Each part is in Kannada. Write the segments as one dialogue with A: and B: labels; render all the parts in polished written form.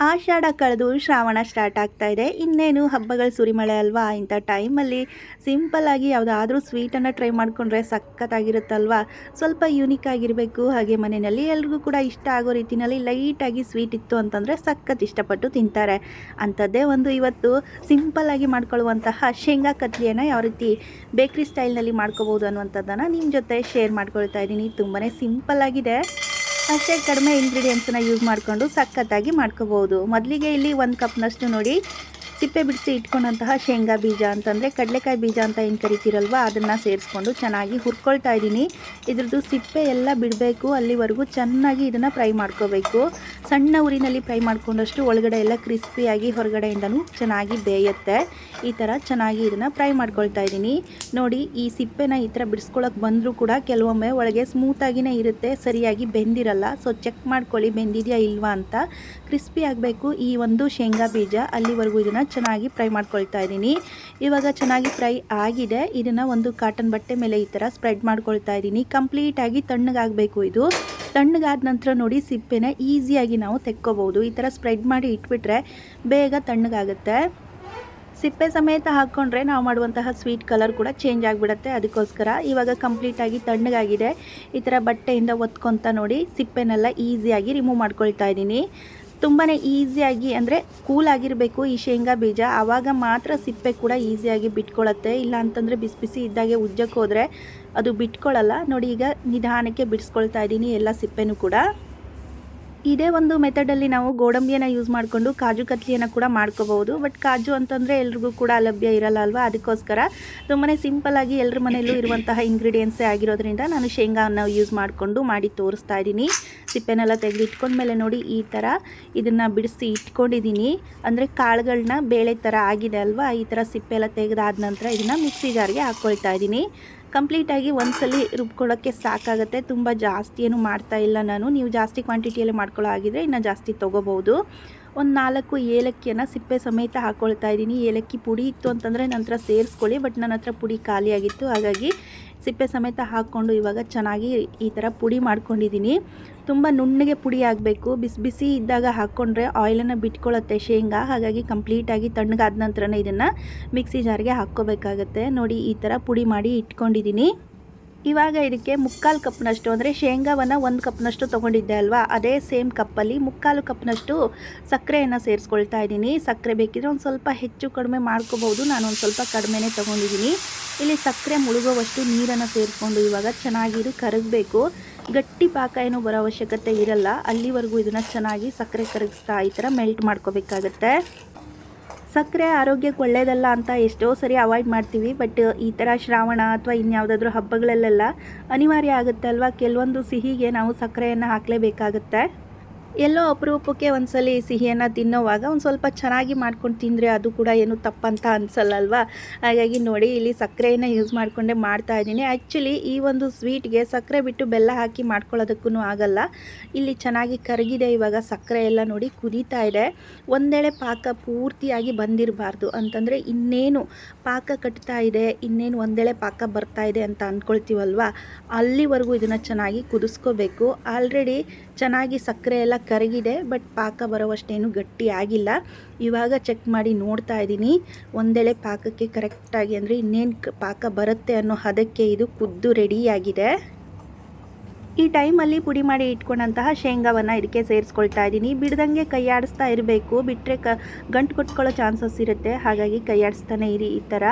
A: ಆಷಾಢ ಕಳೆದು ಶ್ರಾವಣ ಸ್ಟಾರ್ಟ್ ಆಗ್ತಾ ಇದೆ. ಇನ್ನೇನು ಹಬ್ಬಗಳ ಸುರಿಮಳೆ ಅಲ್ವಾ. ಇಂಥ ಟೈಮಲ್ಲಿ ಸಿಂಪಲ್ಲಾಗಿ ಯಾವುದಾದ್ರೂ ಸ್ವೀಟನ್ನು ಟ್ರೈ ಮಾಡಿಕೊಂಡ್ರೆ ಸಖತ್ತಾಗಿರುತ್ತಲ್ವಾ. ಸ್ವಲ್ಪ ಯೂನಿಕ್ ಆಗಿರಬೇಕು, ಹಾಗೆ ಮನೆಯಲ್ಲಿ ಎಲ್ರಿಗೂ ಕೂಡ ಇಷ್ಟ ಆಗೋ ರೀತಿಯಲ್ಲಿ ಲೈಟಾಗಿ ಸ್ವೀಟ್ ಇತ್ತು ಅಂತಂದರೆ ಸಖತ್ ಇಷ್ಟಪಟ್ಟು ತಿಂತಾರೆ. ಅಂಥದ್ದೇ ಒಂದು ಇವತ್ತು ಸಿಂಪಲ್ಲಾಗಿ ಮಾಡ್ಕೊಳ್ಳುವಂತಹ ಶೇಂಗಾ ಕತ್ಲಿಯನ್ನು ಯಾವ ರೀತಿ ಬೇಕ್ರಿ ಸ್ಟೈಲ್ನಲ್ಲಿ ಮಾಡ್ಕೋಬೋದು ಅನ್ನುವಂಥದ್ದನ್ನು ನಿಮ್ಮ ಜೊತೆ ಶೇರ್ ಮಾಡ್ಕೊಳ್ತಾ ಇದ್ದೀನಿ. ತುಂಬಾ ಸಿಂಪಲ್ಲಾಗಿದೆ, ಅಷ್ಟೇ ಕಡಿಮೆ ಇಂಗ್ರೀಡಿಯೆಂಟ್ಸನ್ನ ಯೂಸ್ ಮಾಡಿಕೊಂಡು ಸಖತ್ತಾಗಿ ಮಾಡ್ಕೋಬೋದು. ಮೊದಲಿಗೆ ಇಲ್ಲಿ 1 ಕಪ್ನಷ್ಟು ನೋಡಿ ಸಿಪ್ಪೆ ಬಿಡಿಸಿ ಇಟ್ಕೊಂಡಂತಹ ಶೇಂಗಾ ಬೀಜ ಅಂತಂದರೆ ಕಡಲೆಕಾಯಿ ಬೀಜ ಅಂತ ಏನು ಕರಿತೀರಲ್ವ, ಅದನ್ನು ಸೇರಿಸ್ಕೊಂಡು ಚೆನ್ನಾಗಿ ಹುರ್ಕೊಳ್ತಾ ಇದ್ದೀನಿ. ಇದ್ರದ್ದು ಸಿಪ್ಪೆ ಎಲ್ಲ ಬಿಡಬೇಕು, ಅಲ್ಲಿವರೆಗೂ ಚೆನ್ನಾಗಿ ಇದನ್ನು ಫ್ರೈ ಮಾಡ್ಕೋಬೇಕು. ಸಣ್ಣ ಉರಿನಲ್ಲಿ ಫ್ರೈ ಮಾಡ್ಕೊಂಡಷ್ಟು ಒಳಗಡೆ ಎಲ್ಲ ಕ್ರಿಸ್ಪಿಯಾಗಿ ಹೊರಗಡೆಯಿಂದನೂ ಚೆನ್ನಾಗಿ ಬೇಯುತ್ತೆ. ಈ ಥರ ಚೆನ್ನಾಗಿ ಇದನ್ನು ಫ್ರೈ ಮಾಡ್ಕೊಳ್ತಾ ಇದ್ದೀನಿ. ನೋಡಿ, ಈ ಸಿಪ್ಪೆನ ಈ ಥರ ಬಿಡಿಸ್ಕೊಳಕ್ಕೆ ಬಂದರೂ ಕೂಡ ಕೆಲವೊಮ್ಮೆ ಒಳಗೆ ಸ್ಮೂತಾಗಿಯೇ ಇರುತ್ತೆ, ಸರಿಯಾಗಿ ಬೆಂದಿರಲ್ಲ. ಸೊ ಚೆಕ್ ಮಾಡ್ಕೊಳ್ಳಿ ಬೆಂದಿದೆಯಾ ಇಲ್ವಾ ಅಂತ. ಕ್ರಿಸ್ಪಿ ಆಗಬೇಕು ಈ ಒಂದು ಶೇಂಗಾ ಬೀಜ, ಅಲ್ಲಿವರೆಗೂ ಇದನ್ನು ಚೆನ್ನಾಗಿ ಫ್ರೈ ಮಾಡ್ಕೊಳ್ತಾ ಇದ್ದೀನಿ. ಇವಾಗ ಚೆನ್ನಾಗಿ ಫ್ರೈ ಆಗಿದೆ. ಇದನ್ನು ಒಂದು ಕಾಟನ್ ಬಟ್ಟೆ ಮೇಲೆ ಈ ಥರ ಸ್ಪ್ರೆಡ್ ಮಾಡ್ಕೊಳ್ತಾ ಇದ್ದೀನಿ. ಕಂಪ್ಲೀಟಾಗಿ ತಣ್ಣಗಾಗಬೇಕು. ಇದು ತಣ್ಣಗಾದ ನಂತರ ನೋಡಿ ಸಿಪ್ಪೆನ ಈಸಿಯಾಗಿ ನಾವು ತೆಕ್ಕೋಬೋದು. ಈ ಥರ ಸ್ಪ್ರೆಡ್ ಮಾಡಿ ಇಟ್ಬಿಟ್ರೆ ಬೇಗ ತಣ್ಣಗಾಗುತ್ತೆ. ಸಿಪ್ಪೆ ಸಮೇತ ಹಾಕ್ಕೊಂಡ್ರೆ ನಾವು ಮಾಡುವಂತಹ ಸ್ವೀಟ್ ಕಲರ್ ಕೂಡ ಚೇಂಜ್ ಆಗಿಬಿಡುತ್ತೆ. ಅದಕ್ಕೋಸ್ಕರ ಇವಾಗ ಕಂಪ್ಲೀಟಾಗಿ ತಣ್ಣಗಾಗಿದೆ. ಈ ಥರ ಬಟ್ಟೆಯಿಂದ ಒತ್ಕೊತ ನೋಡಿ ಸಿಪ್ಪೆನೆಲ್ಲ ಈಸಿಯಾಗಿ ರಿಮೂವ್ ಮಾಡ್ಕೊಳ್ತಾ ಇದ್ದೀನಿ. ತುಂಬಾ ಈಸಿಯಾಗಿ ಅಂದರೆ ಕೂಲ್ ಆಗಿರಬೇಕು ಈ ಶೇಂಗಾ ಬೀಜ, ಆವಾಗ ಮಾತ್ರ ಸಿಪ್ಪೆ ಕೂಡ ಈಸಿಯಾಗಿ ಬಿಟ್ಕೊಳ್ಳುತ್ತೆ. ಇಲ್ಲ ಅಂತಂದರೆ ಬಿಸಿ ಬಿಸಿ ಇದ್ದಾಗೆ ಉಜ್ಜಕ್ಕೆ ಹೋದರೆ ಅದು ಬಿಟ್ಕೊಳ್ಳಲ್ಲ. ನೋಡಿ, ಈಗ ನಿಧಾನಕ್ಕೆ ಬಿಡಿಸ್ಕೊಳ್ತಾ ಇದ್ದೀನಿ ಎಲ್ಲ ಸಿಪ್ಪೆನೂ ಕೂಡ. ಇದೇ ಒಂದು ಮೆಥಡಲ್ಲಿ ನಾವು ಗೋಡಂಬಿಯನ್ನು ಯೂಸ್ ಮಾಡಿಕೊಂಡು ಕಾಜು ಕತ್ಲಿಯನ್ನು ಕೂಡ ಮಾಡ್ಕೋಬಹುದು. ಬಟ್ ಕಾಜು ಅಂತಂದರೆ ಎಲ್ರಿಗೂ ಕೂಡ ಲಭ್ಯ ಇರಲ್ಲ ಅಲ್ವಾ. ಅದಕ್ಕೋಸ್ಕರ ತುಂಬಾ ಸಿಂಪಲ್ಲಾಗಿ ಎಲ್ಲರ ಮನೆಯಲ್ಲೂ ಇರುವಂತಹ ಇಂಗ್ರೀಡಿಯೆಂಟ್ಸೇ ಆಗಿರೋದ್ರಿಂದ ನಾನು ಶೇಂಗಾವನ್ನು ಯೂಸ್ ಮಾಡಿಕೊಂಡು ಮಾಡಿ ತೋರಿಸ್ತಾ ಇದ್ದೀನಿ. ಸಿಪ್ಪೆನೆಲ್ಲ ತೆಗೆದು ಇಟ್ಕೊಂಡ್ಮೇಲೆ ನೋಡಿ ಈ ಥರ ಇದನ್ನು ಬಿಡಿಸಿ ಇಟ್ಕೊಂಡಿದ್ದೀನಿ. ಅಂದರೆ ಕಾಳುಗಳನ್ನ ಬೇಳೆ ಥರ ಆಗಿದೆ ಅಲ್ವಾ. ಈ ಥರ ಸಿಪ್ಪೆ ಎಲ್ಲ ತೆಗೆದಾದ ನಂತರ ಇದನ್ನು ಮಿಕ್ಸಿ ಜಾರ್ಗೆ ಹಾಕ್ಕೊಳ್ತಾ ಇದ್ದೀನಿ. ಕಂಪ್ಲೀಟಾಗಿ ಒಂದ್ಸಲಿ ರುಬ್ಕೊಳ್ಳೋಕ್ಕೆ ಸಾಕಾಗುತ್ತೆ. ತುಂಬ ಜಾಸ್ತಿ ಏನು ಮಾಡ್ತಾ ಇಲ್ಲ ನಾನು. ನೀವು ಜಾಸ್ತಿ ಕ್ವಾಂಟಿಟಿಯಲ್ಲಿ ಮಾಡ್ಕೊಳ್ಳೋ ಆಗಿದ್ರೆ ಇನ್ನು ಜಾಸ್ತಿ ತೊಗೋಬೋದು. ಒಂದು 4 ಏಲಕ್ಕಿಯನ್ನು ಸಿಪ್ಪೆ ಸಮೇತ ಹಾಕ್ಕೊಳ್ತಾ ಇದ್ದೀನಿ. ಏಲಕ್ಕಿ ಪುಡಿ ಇತ್ತು ಅಂತಂದರೆ ನಂತರ ಸೇರಿಸ್ಕೊಳ್ಳಿ, ಬಟ್ ನನ್ನ ಹತ್ರ ಪುಡಿ ಖಾಲಿಯಾಗಿತ್ತು, ಹಾಗಾಗಿ ಸಿಪ್ಪೆ ಸಮೇತ ಹಾಕ್ಕೊಂಡು ಇವಾಗ ಚೆನ್ನಾಗಿ ಈ ಥರ ಪುಡಿ ಮಾಡ್ಕೊಂಡಿದ್ದೀನಿ. ತುಂಬ ನುಣ್ಣಗೆ ಪುಡಿ ಆಗಬೇಕು. ಬಿಸಿ ಬಿಸಿ ಇದ್ದಾಗ ಹಾಕ್ಕೊಂಡ್ರೆ ಆಯಿಲನ್ನು ಬಿಟ್ಕೊಳ್ಳುತ್ತೆ ಶೇಂಗಾ, ಹಾಗಾಗಿ ಕಂಪ್ಲೀಟಾಗಿ ತಣ್ಣಗಾದ ನಂತರನೇ ಇದನ್ನು ಮಿಕ್ಸಿ ಜಾರ್ಗೆ ಹಾಕ್ಕೋಬೇಕಾಗತ್ತೆ. ನೋಡಿ, ಈ ಥರ ಪುಡಿ ಮಾಡಿ ಇಟ್ಕೊಂಡಿದ್ದೀನಿ. ಇವಾಗ ಇದಕ್ಕೆ 3/4 ಕಪ್ನಷ್ಟು ಅಂದರೆ ಶೇಂಗಾವನ್ನು 1 ಕಪ್ನಷ್ಟು ತೊಗೊಂಡಿದ್ದೆ ಅಲ್ವಾ, ಅದೇ ಸೇಮ್ ಕಪ್ಪಲ್ಲಿ 3/4 ಕಪ್ನಷ್ಟು ಸಕ್ಕರೆಯನ್ನು ಸೇರಿಸ್ಕೊಳ್ತಾ ಇದ್ದೀನಿ. ಸಕ್ಕರೆ ಬೇಕಿದ್ರೆ ಒಂದು ಸ್ವಲ್ಪ ಹೆಚ್ಚು ಕಡಿಮೆ ಮಾಡ್ಕೋಬೋದು, ನಾನು ಒಂದು ಸ್ವಲ್ಪ ಕಡಿಮೆನೇ ತೊಗೊಂಡಿದ್ದೀನಿ. ಇಲ್ಲಿ ಸಕ್ಕರೆ ಮುಳುಗೋವಷ್ಟು ನೀರನ್ನು ಸೇರಿಸ್ಕೊಂಡು ಇವಾಗ ಚೆನ್ನಾಗಿ ಇದು ಕರಗಬೇಕು. ಗಟ್ಟಿ ಪಾಕ ಏನೂ ಬರೋ ಅವಶ್ಯಕತೆ ಇರಲ್ಲ. ಅಲ್ಲಿವರೆಗೂ ಇದನ್ನು ಚೆನ್ನಾಗಿ ಸಕ್ಕರೆ ಕರಗಿಸ್ತಾ ಈ ಥರ ಮೆಲ್ಟ್ ಮಾಡ್ಕೋಬೇಕಾಗತ್ತೆ. ಸಕ್ಕರೆ ಆರೋಗ್ಯಕ್ಕೆ ಒಳ್ಳೆಯದಲ್ಲ ಅಂತ ಎಷ್ಟೋ ಸರಿ ಅವಾಯ್ಡ್ ಮಾಡ್ತೀವಿ. ಬಟ್ ಈ ಥರ ಶ್ರಾವಣ ಅಥವಾ ಇನ್ಯಾವುದಾದ್ರೂ ಹಬ್ಬಗಳಲ್ಲೆಲ್ಲ ಅನಿವಾರ್ಯ ಆಗುತ್ತೆ ಅಲ್ವಾ. ಕೆಲವೊಂದು ಸಿಹಿಗೆ ನಾವು ಸಕ್ಕರೆಯನ್ನು ಹಾಕಲೇಬೇಕಾಗತ್ತೆ. ಎಲ್ಲೋ ಅಪರೂಪಕ್ಕೆ ಒಂದ್ಸಲಿ ಸಿಹಿಯನ್ನು ತಿನ್ನೋವಾಗ ಒಂದು ಸ್ವಲ್ಪ ಚೆನ್ನಾಗಿ ಮಾಡ್ಕೊಂಡು ತಿಂದರೆ ಅದು ಕೂಡ ಏನು ತಪ್ಪಂತ ಅನಿಸಲ್ಲ ಅಲ್ವಾ. ಹಾಗಾಗಿ ನೋಡಿ, ಇಲ್ಲಿ ಸಕ್ಕರೆಯನ್ನು ಯೂಸ್ ಮಾಡಿಕೊಂಡೇ ಮಾಡ್ತಾ ಇದ್ದೀನಿ. ಆ್ಯಕ್ಚುಲಿ ಈ ಒಂದು ಸ್ವೀಟ್ಗೆ ಸಕ್ಕರೆ ಬಿಟ್ಟು ಬೆಲ್ಲ ಹಾಕಿ ಮಾಡ್ಕೊಳ್ಳೋದಕ್ಕೂ ಆಗಲ್ಲ. ಇಲ್ಲಿ ಚೆನ್ನಾಗಿ ಕರಗಿದೆ. ಇವಾಗ ಸಕ್ಕರೆ ಎಲ್ಲ ನೋಡಿ ಕುದೀತಾ ಇದೆ. ಒಂದೇಳೆ ಪಾಕ ಪೂರ್ತಿಯಾಗಿ ಬಂದಿರಬಾರ್ದು, ಅಂತಂದರೆ ಇನ್ನೇನು ಪಾಕ ಕಟ್ತಾ ಇದೆ, ಇನ್ನೇನು ಒಂದೇಳೆ ಪಾಕ ಬರ್ತಾ ಇದೆ ಅಂತ ಅಂದ್ಕೊಳ್ತೀವಲ್ವ, ಅಲ್ಲಿವರೆಗೂ ಇದನ್ನು ಚೆನ್ನಾಗಿ ಕುದಿಸ್ಕೋಬೇಕು. ಆಲ್ರೆಡಿ ಚೆನ್ನಾಗಿ ಸಕ್ಕರೆ ಎಲ್ಲ ಕರಗಿದೆ, ಬಟ್ ಪಾಕ ಬರೋವಷ್ಟೇನು ಗಟ್ಟಿ ಆಗಿಲ್ಲ. ಇವಾಗ ಚೆಕ್ ಮಾಡಿ ನೋಡ್ತಾ ಇದ್ದೀನಿ. ಒಂದೇಳೆ ಪಾಕಕ್ಕೆ ಕರೆಕ್ಟಾಗಿ ಅಂದರೆ ಇನ್ನೇನು ಪಾಕ ಬರುತ್ತೆ ಅನ್ನೋ ಹದಕ್ಕೆ ಇದು ಕುದ್ದು ರೆಡಿಯಾಗಿದೆ. ಈ ಟೈಮಲ್ಲಿ ಪುಡಿ ಮಾಡಿ ಇಟ್ಕೊಂಡಂತಹ ಶೇಂಗಾವನ್ನು ಇದಕ್ಕೆ ಸೇರಿಸ್ಕೊಳ್ತಾ ಇದ್ದೀನಿ. ಬಿಡ್ದಂಗೆ ಕೈಯಾಡಿಸ್ತಾ ಇರಬೇಕು, ಬಿಟ್ಟರೆ ಗಂಟು ಕೊಟ್ಕೊಳ್ಳೋ ಚಾನ್ಸಸ್ ಇರುತ್ತೆ, ಹಾಗಾಗಿ ಕೈಯಾಡಿಸ್ತಾನೆ ಇರಿ. ಈ ಥರ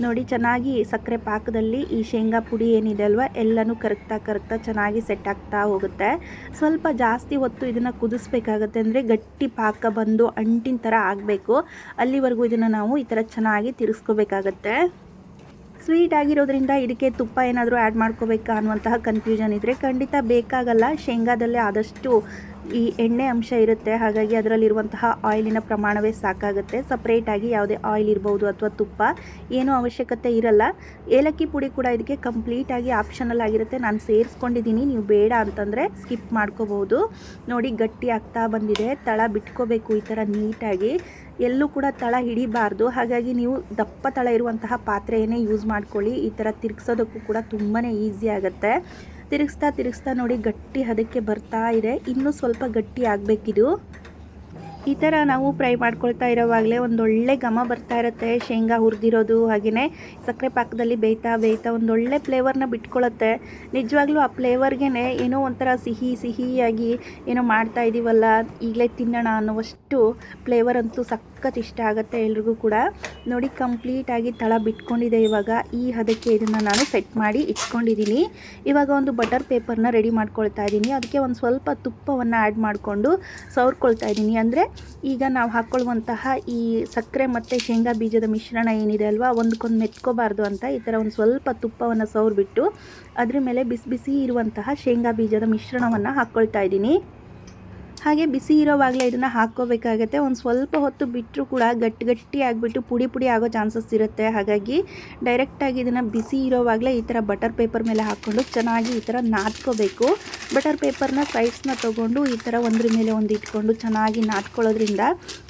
A: ನೋಡಿ, ಚೆನ್ನಾಗಿ ಸಕ್ಕರೆ ಪಾಕದಲ್ಲಿ ಈ ಶೇಂಗಾ ಪುಡಿ ಏನಿದೆ ಅಲ್ವ ಎಲ್ಲನೂ ಕರಗ್ತಾ ಚೆನ್ನಾಗಿ ಸೆಟ್ ಆಗ್ತಾ ಹೋಗುತ್ತೆ. ಸ್ವಲ್ಪ ಜಾಸ್ತಿ ಹೊತ್ತು ಇದನ್ನು ಕುದಿಸ್ಬೇಕಾಗತ್ತೆ, ಅಂದರೆ ಗಟ್ಟಿ ಪಾಕ ಬಂದು ಅಂಟಿನ ಥರ ಆಗಬೇಕು. ಅಲ್ಲಿವರೆಗೂ ಇದನ್ನು ನಾವು ಈ ಥರ ಚೆನ್ನಾಗಿ ತಿರ್ಗಿಸ್ಕೋಬೇಕಾಗತ್ತೆ. ಸ್ವೀಟ್ ಆಗಿರೋದ್ರಿಂದ ಇದಕ್ಕೆ ತುಪ್ಪ ಏನಾದರೂ ಆ್ಯಡ್ ಮಾಡ್ಕೋಬೇಕಾ ಅನ್ನುವಂತಹ ಕನ್ಫ್ಯೂಷನ್ ಇದ್ದರೆ ಖಂಡಿತ ಬೇಕಾಗಲ್ಲ. ಶೇಂಗಾದಲ್ಲೇ ಆದಷ್ಟು ಈ ಎಣ್ಣೆ ಅಂಶ ಇರುತ್ತೆ, ಹಾಗಾಗಿ ಅದರಲ್ಲಿರುವಂತಹ ಆಯಿಲಿನ ಪ್ರಮಾಣವೇ ಸಾಕಾಗುತ್ತೆ. ಸಪ್ರೇಟಾಗಿ ಯಾವುದೇ ಆಯಿಲ್ ಇರ್ಬೋದು ಅಥವಾ ತುಪ್ಪ ಏನೂ ಅವಶ್ಯಕತೆ ಇರಲ್ಲ. ಏಲಕ್ಕಿ ಪುಡಿ ಕೂಡ ಇದಕ್ಕೆ ಕಂಪ್ಲೀಟಾಗಿ ಆಪ್ಷನಲ್ ಆಗಿರುತ್ತೆ. ನಾನು ಸೇರಿಸ್ಕೊಂಡಿದ್ದೀನಿ, ನೀವು ಬೇಡ ಅಂತಂದರೆ ಸ್ಕಿಪ್ ಮಾಡ್ಕೋಬೋದು. ನೋಡಿ, ಗಟ್ಟಿ ಆಗ್ತಾ ಬಂದಿದೆ. ತಳ ಬಿಟ್ಕೋಬೇಕು ಈ ಥರ ನೀಟಾಗಿ. ಎಲ್ಲೂ ಕೂಡ ತಳ ಹಿಡಿಬಾರ್ದು, ಹಾಗಾಗಿ ನೀವು ದಪ್ಪ ತಳ ಇರುವಂತಹ ಪಾತ್ರೆಯನ್ನೇ ಯೂಸ್ ಮಾಡ್ಕೊಳ್ಳಿ. ಈ ಥರ ತಿರುಗಿಸೋದಕ್ಕೂ ಕೂಡ ತುಂಬಾ ಈಸಿ ಆಗುತ್ತೆ. ತಿರುಗಿಸ್ತಾ ನೋಡಿ ಗಟ್ಟಿ ಹದಕ್ಕೆ ಬರ್ತಾ ಇದೆ. ಇನ್ನೂ ಸ್ವಲ್ಪ ಗಟ್ಟಿ ಆಗಬೇಕಿದು. ಈ ಥರ ನಾವು ಫ್ರೈ ಮಾಡ್ಕೊಳ್ತಾ ಇರೋವಾಗಲೇ ಒಂದೊಳ್ಳೆ ಘಮ ಬರ್ತಾ ಇರುತ್ತೆ. ಶೇಂಗಾ ಹುರಿದಿರೋದು ಹಾಗೆಯೇ ಸಕ್ಕರೆ ಪಾಕದಲ್ಲಿ ಬೇಯ್ತಾ ಬೇಯ್ತಾ ಒಂದೊಳ್ಳೆ ಫ್ಲೇವರ್ನ ಬಿಟ್ಕೊಳ್ಳುತ್ತೆ. ನಿಜವಾಗ್ಲೂ ಆ ಫ್ಲೇವರ್ಗೆ ಏನೋ ಒಂಥರ ಸಿಹಿ ಸಿಹಿಯಾಗಿ ಏನೋ ಮಾಡ್ತಾ ಇದ್ದೀವಲ್ಲ, ಈಗಲೇ ತಿನ್ನೋಣ ಅನ್ನೋವಷ್ಟು ಫ್ಲೇವರ್ ಅಂತೂ ಸಖತ್ ಇಷ್ಟ ಆಗುತ್ತೆ ಎಲ್ರಿಗೂ ಕೂಡ. ನೋಡಿ ಕಂಪ್ಲೀಟಾಗಿ ತಳ ಬಿಟ್ಕೊಂಡಿದೆ. ಇವಾಗ ಈ ಹದಕ್ಕೆ ಇದನ್ನು ನಾನು ಸೆಟ್ ಮಾಡಿ ಇಟ್ಕೊಂಡಿದ್ದೀನಿ. ಇವಾಗ ಒಂದು ಬಟರ್ ಪೇಪರ್ನ ರೆಡಿ ಮಾಡ್ಕೊಳ್ತಾ ಇದ್ದೀನಿ. ಅದಕ್ಕೆ ಒಂದು ಸ್ವಲ್ಪ ತುಪ್ಪವನ್ನು ಆ್ಯಡ್ ಮಾಡಿಕೊಂಡು ಸವರ್ಕೊಳ್ತಾ ಇದ್ದೀನಿ. ಅಂದರೆ ಈಗ ನಾವು ಹಾಕ್ಕೊಳ್ಳುವಂತಹ ಈ ಸಕ್ಕರೆ ಮತ್ತು ಶೇಂಗಾ ಬೀಜದ ಮಿಶ್ರಣ ಏನಿದೆ ಅಲ್ವಾ, ಒಂದಕ್ಕೊಂದು ಮೆತ್ಕೋಬಾರ್ದು ಅಂತ ಈ ಥರ ಒಂದು ಸ್ವಲ್ಪ ತುಪ್ಪವನ್ನು ಸವರ್ಬಿಟ್ಟು ಅದ್ರ ಮೇಲೆ ಬಿಸಿ ಬಿಸಿ ಇರುವಂತಹ ಶೇಂಗಾ ಬೀಜದ ಮಿಶ್ರಣವನ್ನು ಹಾಕ್ಕೊಳ್ತಾ ಇದ್ದೀನಿ. ಹಾಗೆ ಬಿಸಿ ಇರೋವಾಗಲೇ ಇದನ್ನು ಹಾಕ್ಕೋಬೇಕಾಗತ್ತೆ. ಒಂದು ಸ್ವಲ್ಪ ಹೊತ್ತು ಬಿಟ್ಟರೂ ಕೂಡ ಗಟ್ಟಿ ಆಗಿಬಿಟ್ಟು ಪುಡಿ ಪುಡಿ ಆಗೋ ಚಾನ್ಸಸ್ ಇರುತ್ತೆ. ಹಾಗಾಗಿ ಡೈರೆಕ್ಟಾಗಿ ಇದನ್ನು ಬಿಸಿ ಇರೋವಾಗಲೇ ಈ ಥರ ಬಟರ್ ಪೇಪರ್ ಮೇಲೆ ಹಾಕ್ಕೊಂಡು ಚೆನ್ನಾಗಿ ಈ ಥರ ನಾದ್ಕೋಬೇಕು. ಬಟರ್ ಪೇಪರ್ನ ಸೈಡ್ಸ್ನ ತೊಗೊಂಡು ಈ ಥರ ಒಂದ್ರ ಮೇಲೆ ಒಂದು ಇಟ್ಕೊಂಡು ಚೆನ್ನಾಗಿ ನಾದ್ಕೊಳ್ಳೋದ್ರಿಂದ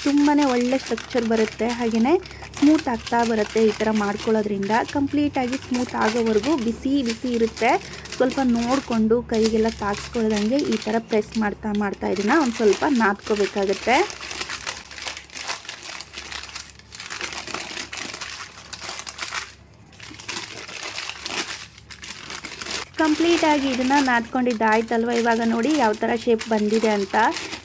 A: ತುಂಬಾ ಒಳ್ಳೆ ಸ್ಟ್ರಕ್ಚರ್ ಬರುತ್ತೆ. ಹಾಗೆಯೇ ಸ್ಮೂತ್ ಆಗ್ತಾ ಬರುತ್ತೆ. ಈ ಥರ ಮಾಡ್ಕೊಳ್ಳೋದ್ರಿಂದ ಕಂಪ್ಲೀಟಾಗಿ ಸ್ಮೂತ್ ಆಗೋವರೆಗೂ ಬಿಸಿ ಬಿಸಿ ಇರುತ್ತೆ. ಸ್ವಲ್ಪ ನೋಡಿಕೊಂಡು ಕೈಗೆಲ್ಲ ತಾಗಿಸ್ಕೊಳ್ಳೋದಂಗೆ ಈ ಥರ ಪ್ರೆಸ್ ಮಾಡ್ತಾ ಇದನ್ನು ಒಂದು ಸ್ವಲ್ಪ ನಾದ್ಕೋಬೇಕಾಗತ್ತೆ. ಕಂಪ್ಲೀಟಾಗಿ ಇದನ್ನು ನಾದ್ಕೊಂಡಿದ್ದಾಯ್ತಲ್ವ. ಇವಾಗ ನೋಡಿ ಯಾವ ಥರ ಶೇಪ್ ಬಂದಿದೆ ಅಂತ.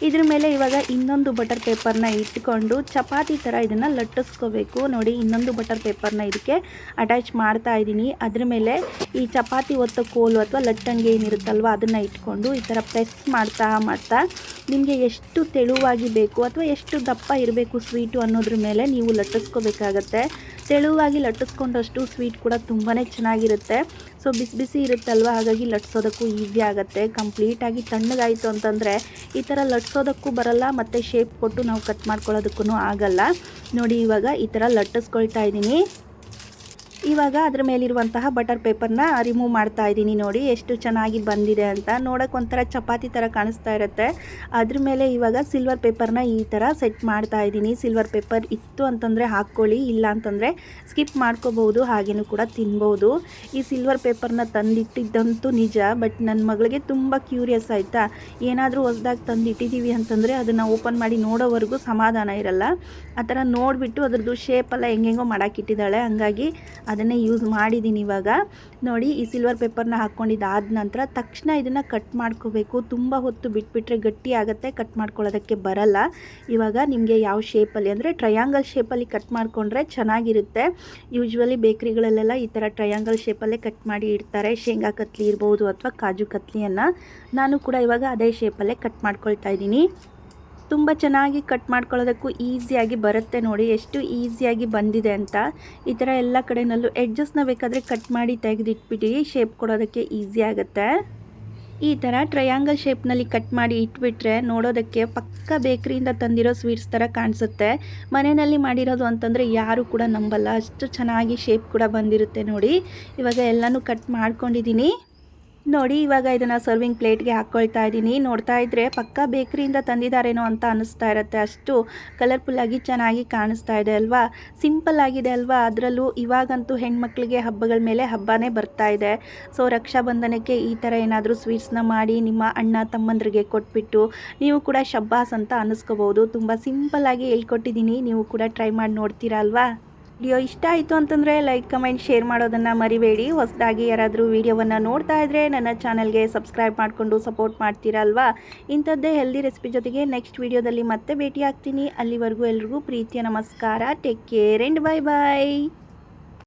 A: ಇದ್ರ ಮೇಲೆ ಇವಾಗ ಇನ್ನೊಂದು ಬಟರ್ ಪೇಪರ್ನ ಇಟ್ಕೊಂಡು ಚಪಾತಿ ಥರ ಇದನ್ನು ಲಟ್ಟಿಸ್ಕೋಬೇಕು. ನೋಡಿ ಇನ್ನೊಂದು ಬಟರ್ ಪೇಪರ್ನ ಇದಕ್ಕೆ ಅಟ್ಯಾಚ್ ಮಾಡ್ತಾ ಇದ್ದೀನಿ. ಅದ್ರ ಮೇಲೆ ಈ ಚಪಾತಿ ಒತ್ತೋ ಕೋಲು ಅಥವಾ ಲಟ್ಟಂಗೆ ಏನಿರುತ್ತಲ್ವ ಅದನ್ನು ಇಟ್ಕೊಂಡು ಈ ಥರ ಪ್ರೆಸ್ ಮಾಡ್ತಾ ನಿಮಗೆ ಎಷ್ಟು ತೆಳುವಾಗಿ ಬೇಕು ಅಥವಾ ಎಷ್ಟು ದಪ್ಪ ಇರಬೇಕು ಸ್ವೀಟು ಅನ್ನೋದ್ರ ಮೇಲೆ ನೀವು ಲಟ್ಟಿಸ್ಕೋಬೇಕಾಗತ್ತೆ. ತೆಳುವಾಗಿ ಲಟ್ಟಿಸ್ಕೊಂಡಷ್ಟು ಸ್ವೀಟ್ ಕೂಡ ತುಂಬಾ ಚೆನ್ನಾಗಿರುತ್ತೆ. ಸೊ ಬಿಸಿ ಬಿಸಿ ಇರುತ್ತಲ್ವ, ಹಾಗಾಗಿ ಲಟ್ಸೋದಕ್ಕೂ ಈಸಿ ಆಗುತ್ತೆ. ಕಂಪ್ಲೀಟಾಗಿ ತಣ್ಣಗಾಯಿತು ಅಂತಂದರೆ ಈ ಥರ ಲಟ್ಸೋದಕ್ಕೂ ಬರಲ್ಲ ಮತ್ತು ಶೇಪ್ ಕೊಟ್ಟು ನಾವು ಕಟ್ ಮಾಡ್ಕೊಳ್ಳೋದಕ್ಕೂ ಆಗಲ್ಲ. ನೋಡಿ ಇವಾಗ ಈ ಥರ ಲಟ್ಟಿಸ್ಕೊಳ್ತಾ ಇದ್ದೀನಿ. ಇವಾಗ ಅದರ ಮೇಲಿರುವಂತಹ ಬಟರ್ ಪೇಪರ್ನ ರಿಮೂವ್ ಮಾಡ್ತಾ ಇದ್ದೀನಿ. ನೋಡಿ ಎಷ್ಟು ಚೆನ್ನಾಗಿ ಬಂದಿದೆ ಅಂತ. ನೋಡೋಕೆ ಒಂಥರ ಚಪಾತಿ ಥರ ಕಾಣಿಸ್ತಾ ಇರುತ್ತೆ. ಅದ್ರ ಮೇಲೆ ಇವಾಗ ಸಿಲ್ವರ್ ಪೇಪರ್ನ ಈ ಥರ ಸೆಟ್ ಮಾಡ್ತಾ ಇದ್ದೀನಿ. ಸಿಲ್ವರ್ ಪೇಪರ್ ಇತ್ತು ಅಂತಂದರೆ ಹಾಕ್ಕೊಳ್ಳಿ, ಇಲ್ಲ ಅಂತಂದರೆ ಸ್ಕಿಪ್ ಮಾಡ್ಕೋಬೋದು, ಹಾಗೇನೂ ಕೂಡ ತಿನ್ಬೋದು. ಈ ಸಿಲ್ವರ್ ಪೇಪರ್ನ ತಂದಿಟ್ಟಿದ್ದಂತೂ ನಿಜ, ಬಟ್ ನನ್ನ ಮಗಳಿಗೆ ತುಂಬ ಕ್ಯೂರಿಯಸ್ ಆಯಿತಾ, ಏನಾದರೂ ಹೊಸ್ದಾಗಿ ತಂದಿಟ್ಟಿದ್ದೀವಿ ಅಂತಂದರೆ ಅದನ್ನು ಓಪನ್ ಮಾಡಿ ನೋಡೋವರೆಗೂ ಸಮಾಧಾನ ಇರಲ್ಲ. ಆ ಥರ ನೋಡಿಬಿಟ್ಟು ಅದ್ರದ್ದು ಶೇಪೆಲ್ಲ ಹೆಂಗೆಂಗೋ ಮಾಡೋಕ್ಕಿಟ್ಟಿದ್ದಾಳೆ. ಹಂಗಾಗಿ ಅದನ್ನೇ ಯೂಸ್ ಮಾಡಿದ್ದೀನಿ. ಇವಾಗ ನೋಡಿ ಈ ಸಿಲ್ವರ್ ಪೇಪರ್ನ ಹಾಕ್ಕೊಂಡಿದ್ದಾದ ನಂತರ ತಕ್ಷಣ ಇದನ್ನು ಕಟ್ ಮಾಡ್ಕೋಬೇಕು. ತುಂಬ ಹೊತ್ತು ಬಿಟ್ಬಿಟ್ರೆ ಗಟ್ಟಿ ಆಗುತ್ತೆ, ಕಟ್ ಮಾಡ್ಕೊಳ್ಳೋದಕ್ಕೆ ಬರಲ್ಲ. ಇವಾಗ ನಿಮಗೆ ಯಾವ ಶೇಪಲ್ಲಿ ಅಂದರೆ ಟ್ರಯಾಂಗಲ್ ಶೇಪಲ್ಲಿ ಕಟ್ ಮಾಡಿಕೊಂಡ್ರೆ ಚೆನ್ನಾಗಿರುತ್ತೆ. ಯೂಶ್ವಲಿ ಬೇಕ್ರಿಗಳಲ್ಲೆಲ್ಲ ಈ ಥರ ಟ್ರಯಾಂಗಲ್ ಶೇಪಲ್ಲೇ ಕಟ್ ಮಾಡಿ ಇಡ್ತಾರೆ. ಶೇಂಗಾ ಕತ್ಲಿ ಇರ್ಬೋದು ಅಥವಾ ಕಾಜು ಕತ್ಲಿಯನ್ನು. ನಾನು ಕೂಡ ಇವಾಗ ಅದೇ ಶೇಪಲ್ಲೇ ಕಟ್ ಮಾಡ್ಕೊಳ್ತಾ ಇದ್ದೀನಿ. ತುಂಬ ಚೆನ್ನಾಗಿ ಕಟ್ ಮಾಡ್ಕೊಳ್ಳೋದಕ್ಕೂ ಈಸಿಯಾಗಿ ಬರುತ್ತೆ. ನೋಡಿ ಎಷ್ಟು ಈಸಿಯಾಗಿ ಬಂದಿದೆ ಅಂತ. ಈ ಥರ ಎಲ್ಲ ಕಡೆಯಲ್ಲೂ ಎಡ್ಜಸ್ನ ಬೇಕಾದರೆ ಕಟ್ ಮಾಡಿ ತೆಗೆದಿಟ್ಬಿಟ್ಟು ಶೇಪ್ ಕೊಡೋದಕ್ಕೆ ಈಸಿ ಆಗುತ್ತೆ. ಈ ಥರ ಟ್ರಯಾಂಗಲ್ ಶೇಪ್ನಲ್ಲಿ ಕಟ್ ಮಾಡಿ ಇಟ್ಬಿಟ್ರೆ ನೋಡೋದಕ್ಕೆ ಪಕ್ಕ ಬೇಕ್ರಿಯಿಂದ ತಂದಿರೋ ಸ್ವೀಟ್ಸ್ ಥರ ಕಾಣಿಸುತ್ತೆ. ಮನೆಯಲ್ಲಿ ಮಾಡಿರೋದು ಅಂತಂದರೆ ಯಾರು ಕೂಡ ನಂಬಲ್ಲ, ಅಷ್ಟು ಚೆನ್ನಾಗಿ ಶೇಪ್ ಕೂಡ ಬಂದಿರುತ್ತೆ. ನೋಡಿ ಇವಾಗ ಎಲ್ಲನೂ ಕಟ್ ಮಾಡ್ಕೊಂಡಿದ್ದೀನಿ. ನೋಡಿ ಇವಾಗ ಇದನ್ನು ಸರ್ವಿಂಗ್ ಪ್ಲೇಟ್ಗೆ ಹಾಕ್ಕೊಳ್ತಾ ಇದ್ದೀನಿ. ನೋಡ್ತಾ ಇದ್ದರೆ ಪಕ್ಕ ಬೇಕ್ರಿಯಿಂದ ತಂದಿದ್ದಾರೇನೋ ಅಂತ ಅನ್ನಿಸ್ತಾ ಇರುತ್ತೆ. ಅಷ್ಟು ಕಲರ್ಫುಲ್ಲಾಗಿ ಚೆನ್ನಾಗಿ ಕಾಣಿಸ್ತಾ ಇದೆ ಅಲ್ವಾ. ಸಿಂಪಲ್ ಆಗಿದೆ ಅಲ್ವಾ. ಅದರಲ್ಲೂ ಇವಾಗಂತೂ ಹೆಣ್ಮಕ್ಳಿಗೆ ಹಬ್ಬಗಳ ಮೇಲೆ ಹಬ್ಬನೇ ಬರ್ತಾ ಇದೆ. ಸೊ ರಕ್ಷಾಬಂಧನಕ್ಕೆ ಈ ಥರ ಏನಾದರೂ ಸ್ವೀಟ್ಸ್ನ ಮಾಡಿ ನಿಮ್ಮ ಅಣ್ಣ ತಮ್ಮಂದ್ರಿಗೆ ಕೊಟ್ಬಿಟ್ಟು ನೀವು ಕೂಡ ಶಬ್ಬಾಸ್ ಅಂತ ಅನ್ನಿಸ್ಕೋಬೋದು. ತುಂಬ ಸಿಂಪಲ್ಲಾಗಿ ಹೇಳ್ಕೊಟ್ಟಿದ್ದೀನಿ, ನೀವು ಕೂಡ ಟ್ರೈ ಮಾಡಿ ನೋಡ್ತೀರಾ ಅಲ್ವಾ. ವಿಡಿಯೋ ಇಷ್ಟ ಆಯಿತು ಅಂತಂದರೆ ಲೈಕ್ ಕಮೆಂಟ್ ಶೇರ್ ಮಾಡೋದನ್ನು ಮರಿಬೇಡಿ. ಹೊಸದಾಗಿ ಯಾರಾದರೂ ವಿಡಿಯೋವನ್ನು ನೋಡ್ತಾ ಇದ್ದರೆ ನನ್ನ ಚಾನಲ್ಗೆ ಸಬ್ಸ್ಕ್ರೈಬ್ ಮಾಡಿಕೊಂಡು ಸಪೋರ್ಟ್ ಮಾಡ್ತೀರಲ್ವಾ. ಇಂಥದ್ದೇ ಹೆಲ್ದಿ ರೆಸಿಪಿ ಜೊತೆಗೆ ನೆಕ್ಸ್ಟ್ ವಿಡಿಯೋದಲ್ಲಿ ಮತ್ತೆ ಭೇಟಿ ಆಗ್ತೀನಿ. ಅಲ್ಲಿವರೆಗೂ ಎಲ್ರಿಗೂ ಪ್ರೀತಿಯ ನಮಸ್ಕಾರ. Take care and bye bye.